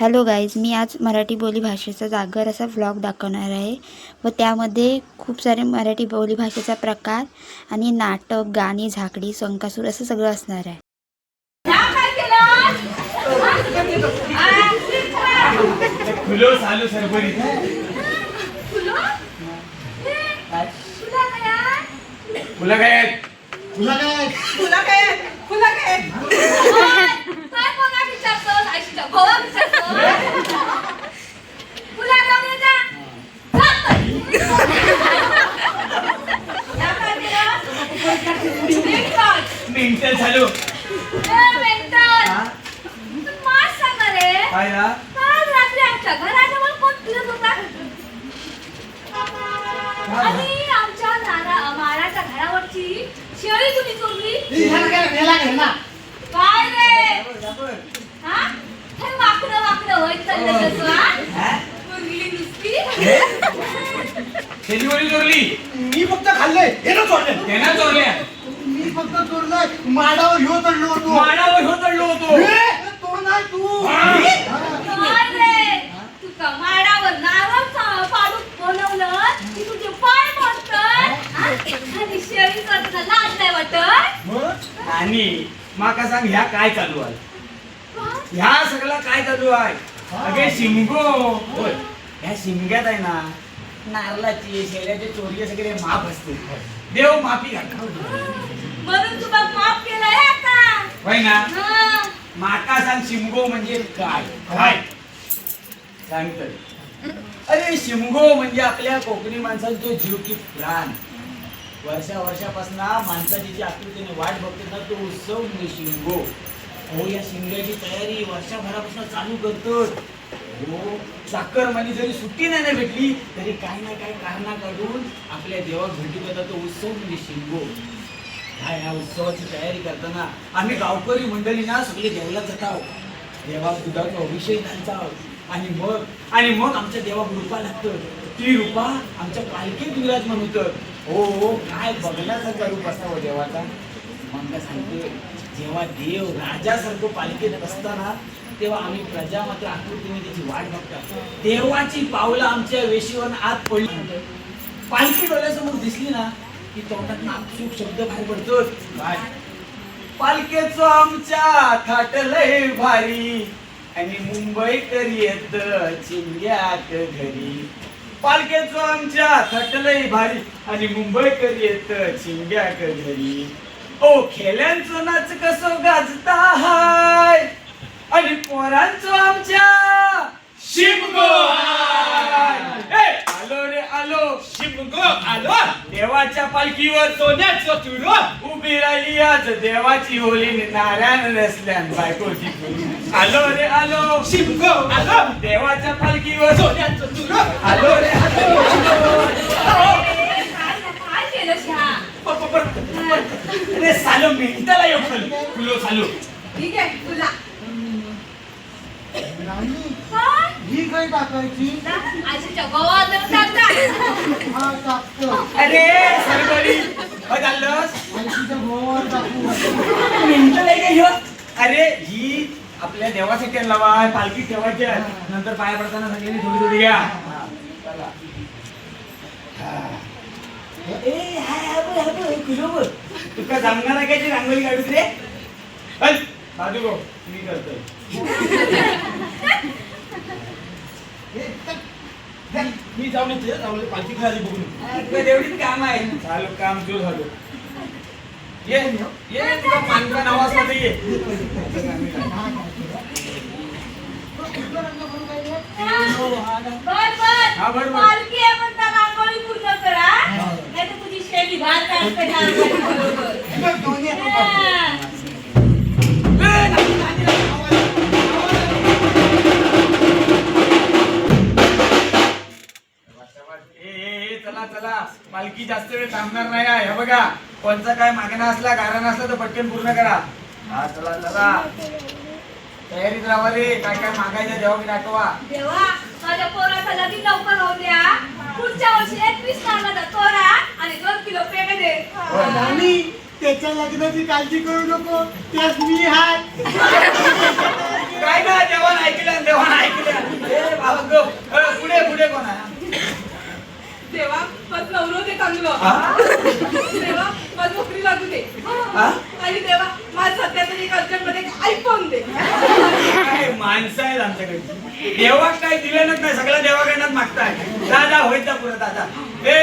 Hello guys, मी आज मराठी बोली भाषेचा जागर असा व्लॉग दाखवणार आहे व त्यामध्ये खूप सारे मराठी बोली भाषेचा प्रकार आणि नाटक, गाणी, झाकडी, संकासूर असं सगळं असणार आहे. मेंटल झालो काय ना काल रात्री आमच्या घराजवळ कोण फिरत होता आणि आमच्या माराच्या घरावरची शेळी कुणी चोरली? काय रे हा हे वाकडं वाकडं होय चाललं तसं हा मुलगी नुसती शेतीवरी चोरली. मी फक्त खाल्लंय हे ना चोरले त्यांना चोरल्या. मी फक्त चोरलंय माडावर ह्यो चढलो होतो माडावर हो चढलो होतो. तो नाही तू काय रे तू का माडावर नारळ पाडून बनवलं की तुझे पाय मोडतात आणि शेळी चोरताना लाज नाही वाटत? आणि माका सांग ह्या काय चालू आहे? ह्या सगळं काय चालू आहे? अगे शिमगो होय. ह्या शिमग्यात आहे ना नारळाची शेळ्याची चोरी सगळे माप असते. देव माफी घालतो म्हणून तुला माफ केलंय आता होय ना. हा. माका सांग शिमगो म्हणजे काय? काय सांगतोय? अरे शिमगो म्हणजे आपल्या कोकणी माणसाचा जो जीव की प्राण. वर्षापासून माणसाची जी आकृतीने वाट बघते ना तो उत्सव म्हणजे शिमगो. हो या शिमग्याची तयारी वर्षभरापासून चालू करतो. हो चाकरमानी जरी सुट्टी नाही ना भेटली तरी काही ना काही कारणा काढून आपल्या देवाक भेटू देतात. तो उत्सव म्हणजे शिमगो. ह्या उत्सवाची तयारी करताना आम्ही गावकरी मंडळी ना सगळे देवाला जातो. देवाक दुधाचा अभिषेक घालतो आणि मग आमच्या देवाक रूपा लागतं. ती रूपा आमच्या पालखीत विराजमान होतं. हो काय बघण्यासारखा रूप असावं देवाचा. मग काय सांगते, जेव्हा देव राजासारखं पालखीत असताना तेव्हा आम्ही प्रजा मात्र आकृतीने त्याची वाट बघतो. देवाची पावलं आमच्या वेशीवर आत पडली. पालखी डोळ्यासमोर दिसली ना की तोंडात नापसूक शब्द बाहेर पडतो. काय पालखीचं आमच्या थाटलंय भारी आणि मुंबईकर येत चिंग्यात घरी. पालखीचं आमच्या थाटलंय भारी आणि मुंबईकर येत चिंग्यात घरी. ओ खेल्यांचं नाच कसं गाजता हाय आणि पोरांचं आमच्या शिमगो हाय. आलो रे आलो शिमगो आलो. देवाच्या पालखीवर सोन्याचं चुरो उभी राहिली आज देवाची होली नारायण रसल्यान बायकोची चुरी. आलो रे आलो शिमगो आलो. देवाच्या पालखीवर सोन्याचं चुरो आलो रे आलो. काय केलं श्या? अरे सालो मिनिटाला येऊ फुलो सालो. ठीक आहे तुला राणी ही काय टाकायची आजीच्या गोवावर टाकता. हा टाकतो अरे सरबरी काय झालंस? आईच्या गोवावर टाकू मिनिटं नाही ह्यो. अरे ही आपल्या देवासाठी लावा पालखी ठेवायची आहे. नंतर पाया पडताना सगळ्यांनी थोडी थोडी घ्या. चला. ए हाय कुलो तुका जमणार आहे काय रांगोळी काढूच रे? साधू भाऊ मी करतोय. मी जाऊन येते जाऊन पालखी खाली बघून एवढीच काम आहे. चालू काम सुरू झालं. ये ये तुला पानका नावास मध्ये ये. हा, बरोबर. पालखी आहे म्हणता रांगोळी पूर्ण करा. नाही तर तुझी शेळी बाहेर काढते रांगोळी. दोन्ही हा. चला चला पालखी जास्त वेळ थांबणार नाही आहे. हे बघा कोणचा काय मागणं असला कारण असला तर पटकन पूर्ण करा. हा चला चला तयारीत राहा रे. काय काय मागायचं देवा आठवा. देवा माझ्या पोराचा लगीन लवकर होऊ द्या. पुढच्या वर्षी 21 मानाचा तोरा आणि 2 किलो पेढे दे. राणी त्याच्या लग्नाची काळजी करू नको त्यास मी हाय काय ना देवान ऐकल्या ए बाबा गो पुढे पुढे कोण आहे देवा माझं नवरो दे चांगलं हा? देवा माझं नोकरी लागू दे हा? आणि देवा माझं सध्या तरी कल्चरमध्ये आयफोन दे काय माणसं आहेत आमच्याकडे देवाक काय दिलेलंच नाही सगळं देवाकडनंच मागताय दादा होईल का पुढे दादा ए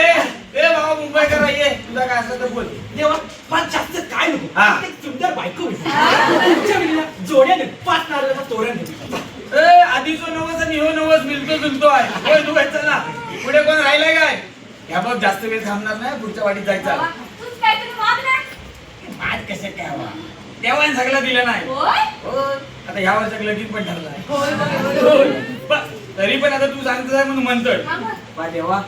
ए बाबा मुंबईकर ये तुझा काय असं तर बोल देवा मला जास्त काय नको हा. एक सुंदर बायको तुमच्या मुलीला जोड्याने 5 नारळाचा तोरण दे ए आधीचो नवस आणि ह्यो नवस मिळतो जुलतो आहे होय तू चल ना पुढे कोण राहिलाय काय ह्या बघ जास्त वेळ थांबणार नाही पुढच्या वाटीत जायचं बाबा, तूच काहीतरी माग ना. आज कसे काय हवा देवाने सगळं दिलं नाही होय? होय. आता ह्या वर्षात लगीन पण ठरलाय होय होय होय होय. तरी पण आता तू सांगतोय म्हणून म्हणतोय हा मग. बा देवा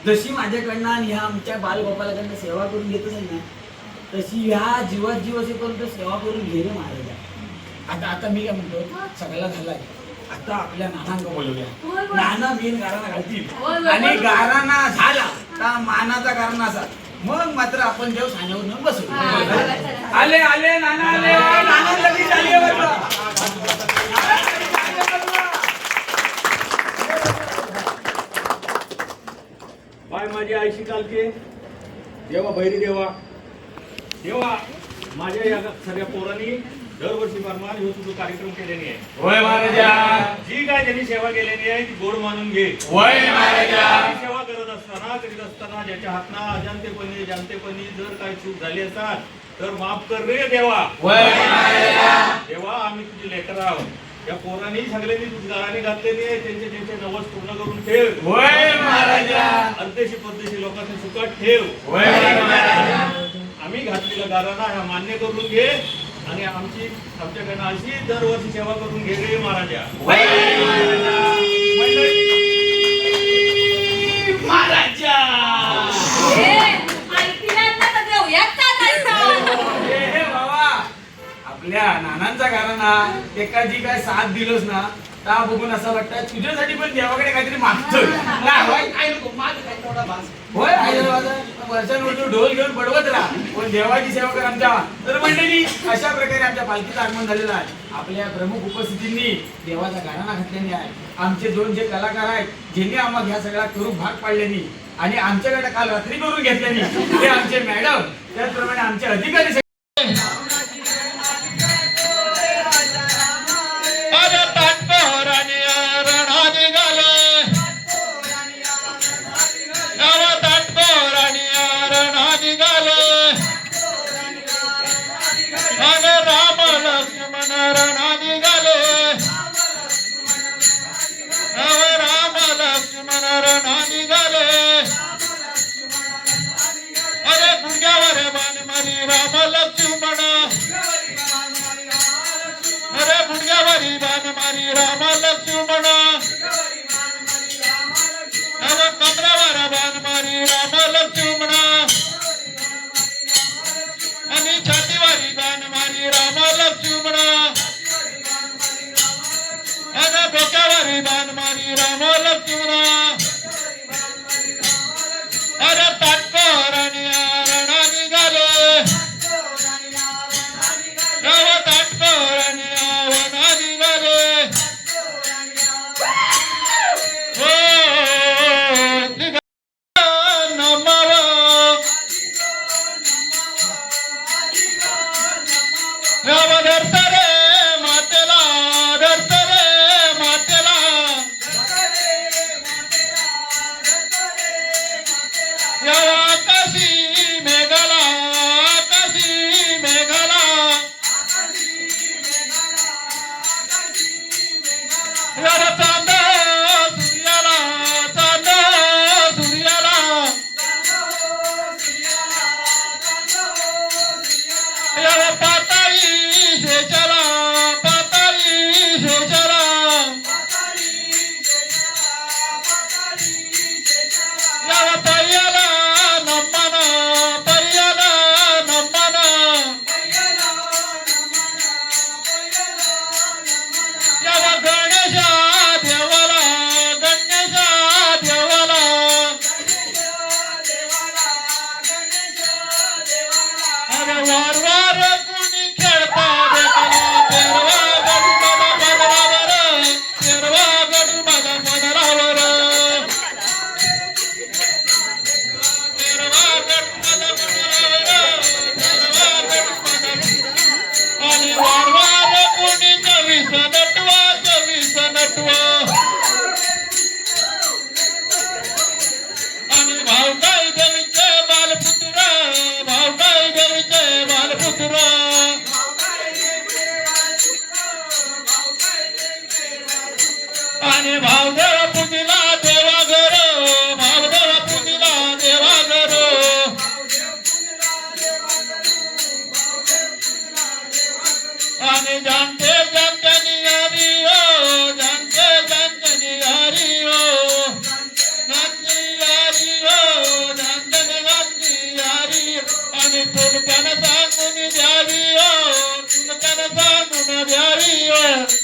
जशी माझ्याकडनं आणि ह्या आमच्या बालगोपालाकडनं सेवा करून घेत असेल ना तशी ह्या जीवात जीव असेपर्यंत सेवा करून घे रे महाराजा आता आता मी काय म्हणतो सगळा झालाय आता आपल्या नानांक बोलूया होय, होय. नाना मेन गाराणा घालतील होय, होय, आणि होय. गाराणा झाला तर मानाचा गारणा असा मग मात्र आपण देव साण्यावर न बसू हा, चला, चला. आले आले नाना आले नाना लगेच आली आहे बरं. नाना लगेच आली आहे बरं. बाय माझी आईशी कालके देवा बैरी देवा देवा माझ्या या सगळ्या पोरांनी दरवर्षी परमान ह्यो तुझा कार्यक्रम केलेली आहे होय महाराजा जी काय त्यांनी सेवा केलेली आहे ती गोड मानून घे होय महाराजा ती सेवा करीत असताना ज्याच्या हातना अजाणतेपणी जर काही चूक झाली असाल तर माफ कर रे देवा होय महाराजा देवा आम्ही तुझे लेकर आहोत या पोरांनी सगळ्यांनी तुझी गाणी घातलेली आहे त्यांचे नवस पूर्ण करून ठेव होय महाराजा परदेशी परदेशी लोकांचे सुखात ठेव होय महाराजा आम्ही घातलेला गाराणा हा मान्य करून घे आणि आमच्याकडनं अशी दरवर्षी सेवा करून घे रे महाराजा होय महाराजा ए, ऐकल्यात ना तर देऊयात चालायचं. हे बाबा आपल्या नानांचा घराणा एका जी काय साथ दिलोस ना त्या बघून असं वाटतं तुझ्यासाठी पण देवाकडे काहीतरी मागतोय नाही, होय, काय नको माझं काय तेवढा भास होय वर्षानुवर्ष ढोल घेऊन पडवत राहा पण देवाची सेवा कर आमच्या तर मंडळी अशा प्रकारे आमच्या पालखीचं आगमन झालेलं आहे आपल्या प्रमुख उपस्थितींनी देवाचा गाणा घातल्याने आहे आमचे 2 जे कलाकार आहेत ज्यांनी आम्हाला ह्या सगळ्या करू भाग पाडल्यानी आणि आमच्याकडे काल रात्री करून घेतल्यानी ते आमचे मॅडम त्याचप्रमाणे आमचे अधिकारी वार वार कुणी खेळता आणि जानते जानते निहारी हो जानते जानते निहारी हो जानते निहारी हो जानते निहारी आणि तुलकानं सांगून द्यावी हो तुलकानं सांगून द्यावी हो